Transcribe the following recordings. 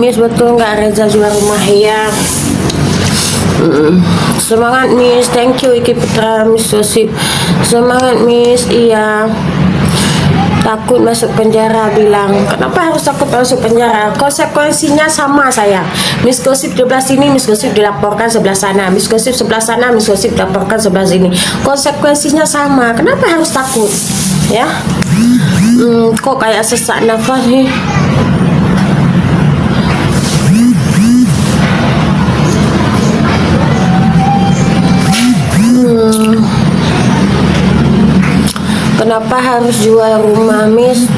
Miss, betul nggak Reza jual rumah ya? Semangat Miss, thank you Iki Putra, Miss Gosip. Semangat Miss, iya. Takut masuk penjara, bilang. Kenapa harus takut masuk penjara? Konsekuensinya sama saya. Miss Gosip sebelah sini, Miss Gosip dilaporkan sebelah sana. Miss Gosip sebelah sana, Miss Gosip dilaporkan sebelah sini. Konsekuensinya sama. Kenapa harus takut? Ya. Kok kayak sesak nafas nih? Kenapa harus jual rumah Miss?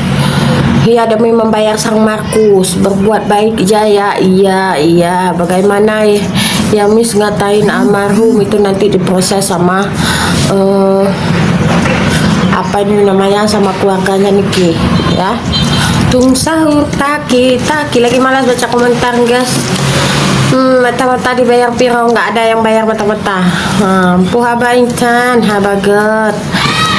Iya, demi membayar sang Markus. Berbuat baik Jaya. Iya. Bagaimana ya Miss ngatain almarhum itu nanti diproses sama apa ini namanya, sama keluarganya Niki ya. Tung sahur taki lagi malas baca komentar guys. Mata-mata dibayar piro, nggak ada yang bayar mata-mata. Puhaba Intan habaget.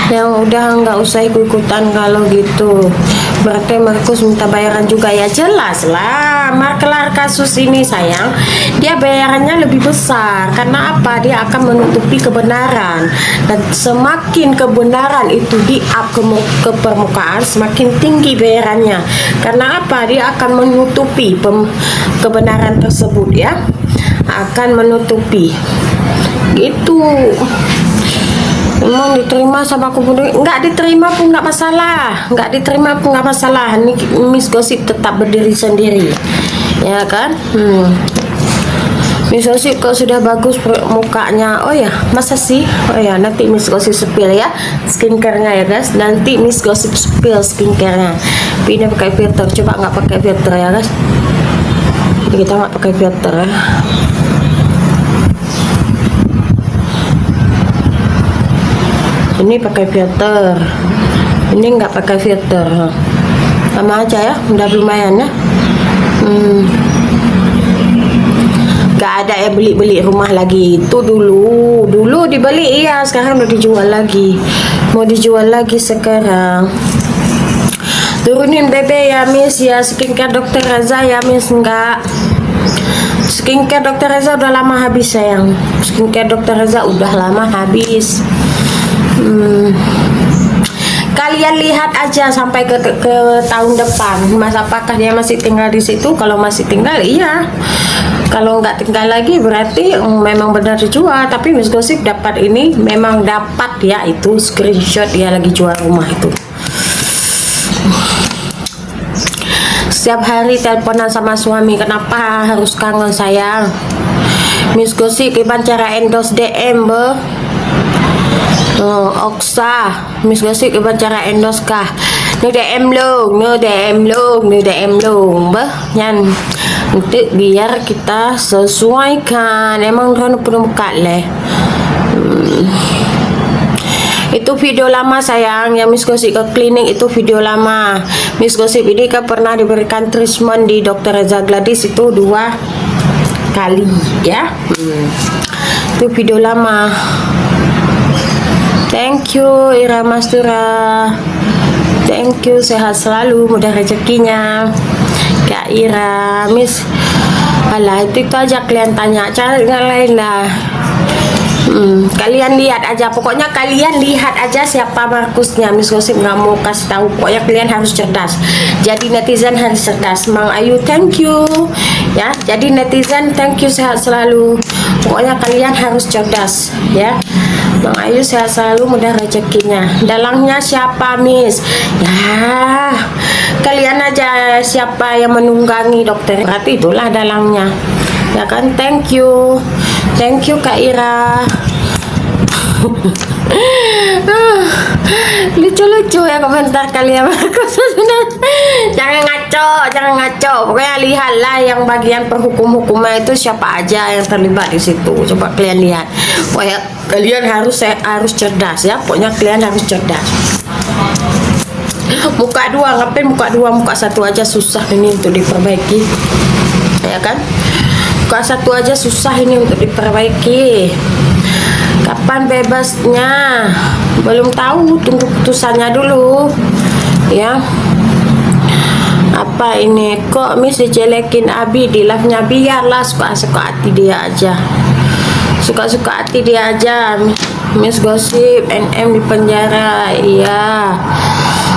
Yang udah nggak usah ikut-ikutan kalau gitu. Berarti Markus minta bayaran juga ya? Jelas lah, kelar kasus ini sayang, dia bayarannya lebih besar. Karena apa? Dia akan menutupi kebenaran, dan semakin kebenaran itu di-up ke permukaan, semakin tinggi bayarannya. Karena apa? Dia akan menutupi kebenaran tersebut ya, akan menutupi itu. Emang diterima sama aku? Nggak diterima pun nggak masalah, Ini Miss Gosip tetap berdiri sendiri ya kan. Miss Gosip kok sudah bagus mukanya. Oh ya, masa sih? Oh ya, nanti Miss Gosip spill ya skincare-nya ya guys. Nanti Miss Gosip spill skincare-nya. Ini pakai filter, coba nggak pakai filter ya guys. Kita nggak pakai filter ya. Ini pakai filter, ini nggak pakai filter, sama aja ya, udah lumayan ya. Gak ada ya beli rumah lagi. Itu dulu dibeli iya, sekarang udah dijual lagi, mau dijual lagi sekarang. Turunin bebe ya Miss ya. Skincare Dokter Reza ya Miss. Enggak, skincare Dokter Reza udah lama habis sayang. Skincare Dokter Reza udah lama habis. Kalian lihat aja sampai ke tahun depan, Mas, apakah dia masih tinggal di situ. Kalau masih tinggal iya, kalau nggak tinggal lagi berarti memang benar dijual. Tapi Miss Gosip dapat ini, memang dapat ya, itu screenshot dia lagi jual rumah itu. Setiap hari teleponan sama suami. Kenapa harus kangen sayang? Miss Gosip gimana cara endorse DM be? Oksa, Miss Gosip gimana cara endorse kah? Nu DM long, bah, nyan. Untuk biar kita sesuaikan. Emang orang perlu buka leh. Itu video lama sayang, yang Miss Gosip ke klinik itu video lama. Miss Gosip ini kan pernah diberikan treatment di Dr. Reza Gladys itu 2 kali ya. Itu video lama. Thank you Ira Mastura, thank you, sehat selalu, mudah rezekinya Kak Ira. Miss, alah itu aja kalian tanya, cara yang lain lah. Kalian lihat aja, pokoknya kalian lihat aja siapa Markusnya. Miss Gosip nggak mau kasih tahu, pokoknya kalian harus cerdas. Jadi netizen harus cerdas. Mang Ayu thank you ya. Jadi netizen thank you, sehat selalu. Pokoknya kalian harus cerdas ya. Mang Ayu sehat selalu, mudah rezekinya. Dalangnya siapa Miss? Ya kalian aja siapa yang menunggangi dokter, berarti itulah dalangnya ya kan. Thank you Kak Ira. Lucu-lucu ya komentar kalian. Jangan ngaco, pokoknya lihatlah yang bagian perhukum-hukuman itu siapa aja yang terlibat di situ. Coba kalian lihat, pokoknya kalian harus cerdas ya, pokoknya kalian harus cerdas. Muka dua, ngapain muka dua? Muka satu aja susah ini untuk diperbaiki ya kan. Muka satu aja susah ini untuk diperbaiki. Kapan bebasnya? Belum tahu, tunggu putusannya dulu ya. Apa ini? Kok Miss dijelekin Abi di live-nya? Biarlah, suka-suka hati dia aja. Suka-suka hati dia aja. Miss Gosip, NM di penjara. Iya.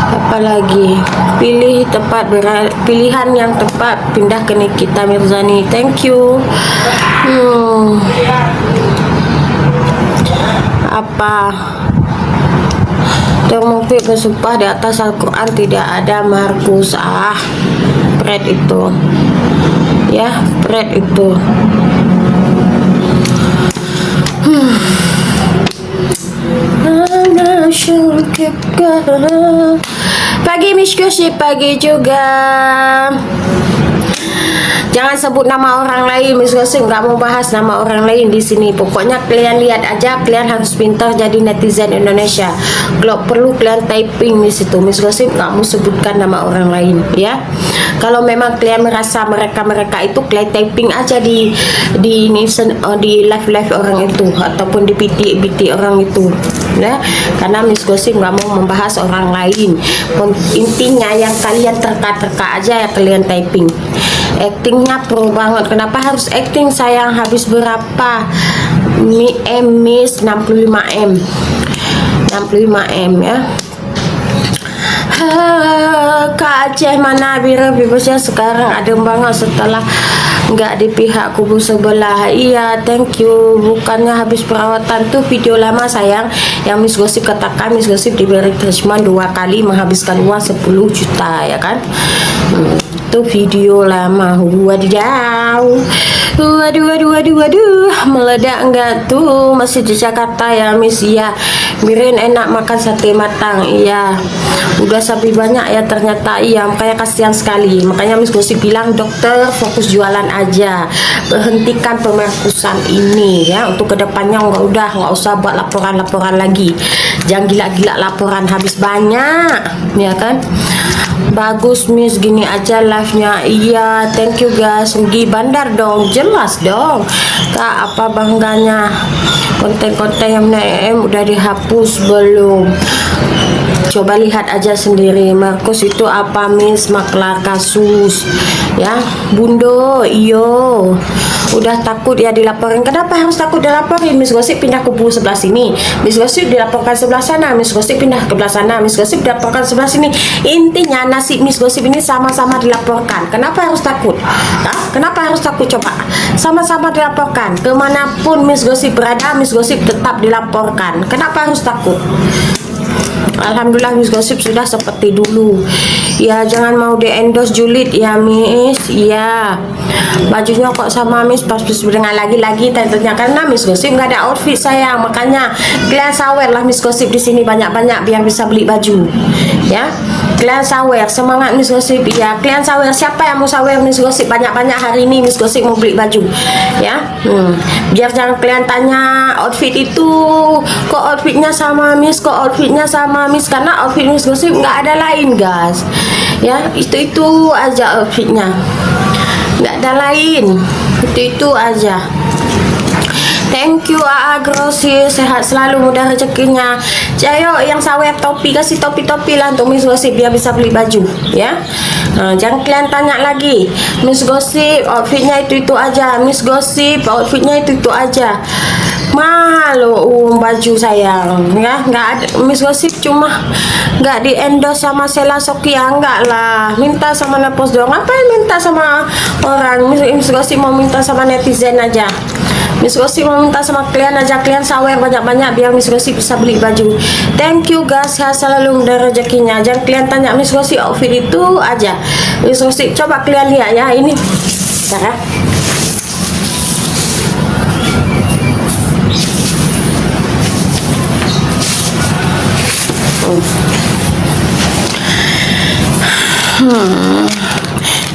Apalagi pilihan yang tepat, pindah ke Nikita Mirzani. Thank you. Apa? Termufik bersumpah di atas Al-Quran tidak ada Markus. Pret itu ya, pret itu. Pagi Miss Gosip, pagi juga. Jangan sebut nama orang lain, Miss Gosip nggak mau bahas nama orang lain di sini. Pokoknya kalian lihat aja, kalian harus pintar jadi netizen Indonesia. Kalau perlu kalian typing di situ. Miss Gosip nggak mau sebutkan nama orang lain, ya. Kalau memang kalian merasa mereka itu, kalian typing aja di live orang itu ataupun di PT orang itu, ya. Karena Miss Gosip nggak mau membahas orang lain. Intinya yang kalian terka aja ya kalian typing. Actingnya pro banget. Kenapa harus acting sayang? Habis berapa? Miss 65M ya. Kak Aceh mana bebasnya sekarang adem banget setelah nggak di pihak kubu sebelah. Iya, thank you. Bukannya habis perawatan tuh video lama sayang yang Miss Gosip katakan Miss Gosip diberi treatment 2 kali menghabiskan uang 10 juta ya kan. Itu video lama. Waduh, meledak enggak tuh? Masih di Jakarta ya Miss? Iya, Mirin enak makan sate matang. Iya, udah sapi banyak ya ternyata. Iya, makanya kasihan sekali. Makanya Miss Gosip bilang dokter fokus jualan aja, berhentikan pemerkusan ini ya. Untuk kedepannya nggak usah buat laporan lagi. Jangan gila-gila laporan, habis banyak ya kan. Bagus Miss, gini aja live-nya. Iya, thank you guys. Rugi bandar dong, jelas dong Kak. Apa bangganya konten-konten yang udah dihapus belum? Coba lihat aja sendiri. Markus itu apa Miss? Maklar kasus ya Bundo. Iyo, udah takut ya dilaporin. Kenapa harus takut dilaporin? Miss Gosip pindah kubu sebelah sini, Miss Gosip dilaporkan sebelah sana, Miss Gosip pindah ke sebelah sana, Miss Gosip dilaporkan sebelah sini. Intinya nasib Miss Gosip ini sama-sama dilaporkan. Kenapa harus takut? Kenapa harus takut? Coba sama-sama dilaporkan. Kemanapun Miss Gosip berada, Miss Gosip tetap dilaporkan. Kenapa harus takut? Alhamdulillah Miss Gosip sudah seperti dulu ya. Jangan mau di endorse julid ya Miss. Iya, bajunya kok sama Miss pas dengan lagi tentunya karena Miss Gosip nggak ada outfit sayang. Makanya kalian sawer lah Miss Gosip di sini banyak-banyak biar bisa beli baju ya. Kalian sawer, semangat Miss Gosip ya. Kalian sawer, siapa yang mau sawer Miss Gosip banyak-banyak hari ini? Miss Gosip mau beli baju ya. Biar jangan kalian tanya outfit itu kok outfitnya sama Miss, kok outfitnya sama Miss, karena outfit Miss Gosip nggak ada lain guys ya. Itu aja outfitnya, nggak ada lain, itu aja. Thank you AA Grossi, sehat selalu, mudah rezekinya. Ayo yang sawer topi, kasih topi-topi lah untuk Miss Gosip biar bisa beli baju ya. Jangan kalian tanya lagi Miss Gosip outfitnya itu aja, Miss Gosip outfitnya itu aja. Mahal baju sayang ya. Nggak ada Miss Gosip, cuma nggak di endorse sama Sela Sokia, enggak lah. Minta sama Nepos doang. Ngapain minta sama orang? Miss Gosip mau minta sama netizen aja. Miss Gosip mau minta sama kalian aja. Kalian sawer banyak-banyak biar Miss Gosip bisa beli baju. Thank you guys ya, selalu mudah rezekinya. Jangan kalian tanya Miss Gosip outfit itu aja. Miss Gosip coba kalian lihat ya ini. Bentar ya.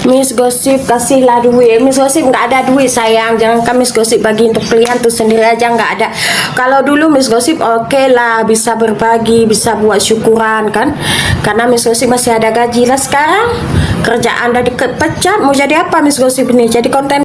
Miss Gosip kasihlah duit. Miss Gosip nggak ada duit sayang. Jangan kan Miss Gosip bagi untuk kalian tuh sendiri aja, nggak ada. Kalau dulu Miss Gosip oke lah, bisa berbagi, bisa buat syukuran kan, karena Miss Gosip masih ada gaji lah. Sekarang kerjaan udah deket pecat, mau jadi apa Miss Gosip ini? Jadi konten